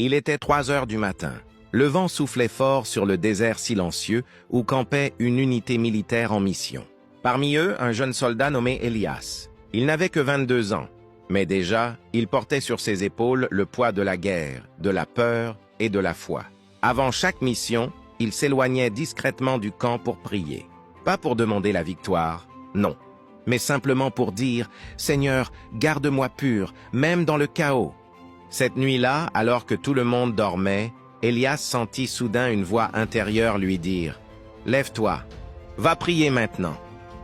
Il était 3 heures du matin. Le vent soufflait fort sur le désert silencieux où campait une unité militaire en mission. Parmi eux, un jeune soldat nommé Elias. Il n'avait que 22 ans, mais déjà, il portait sur ses épaules le poids de la guerre, de la peur et de la foi. Avant chaque mission, il s'éloignait discrètement du camp pour prier. Pas pour demander la victoire, non, mais simplement pour dire « Seigneur, garde-moi pur, même dans le chaos ». Cette nuit-là, alors que tout le monde dormait, Elias sentit soudain une voix intérieure lui dire « Lève-toi, va prier maintenant ».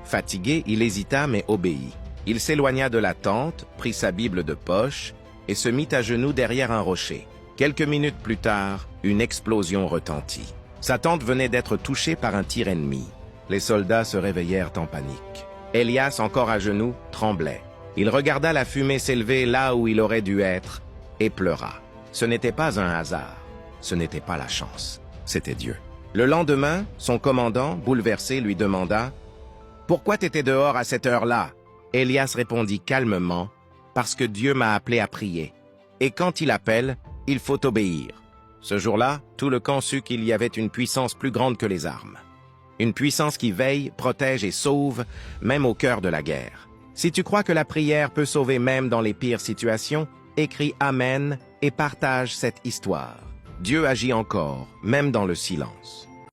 Fatigué, il hésita mais obéit. Il s'éloigna de la tente, prit sa Bible de poche et se mit à genoux derrière un rocher. Quelques minutes plus tard, une explosion retentit. Sa tente venait d'être touchée par un tir ennemi. Les soldats se réveillèrent en panique. Elias, encore à genoux, tremblait. Il regarda la fumée s'élever là où il aurait dû être et pleura. Ce n'était pas un hasard, ce n'était pas la chance, c'était Dieu. Le lendemain, son commandant, bouleversé, lui demanda « Pourquoi t'étais dehors à cette heure-là » Elias répondit calmement « Parce que Dieu m'a appelé à prier. Et quand il appelle, il faut obéir. » Ce jour-là, tout le camp sut qu'il y avait une puissance plus grande que les armes. Une puissance qui veille, protège et sauve, même au cœur de la guerre. Si tu crois que la prière peut sauver même dans les pires situations, écris Amen et partage cette histoire. Dieu agit encore, même dans le silence.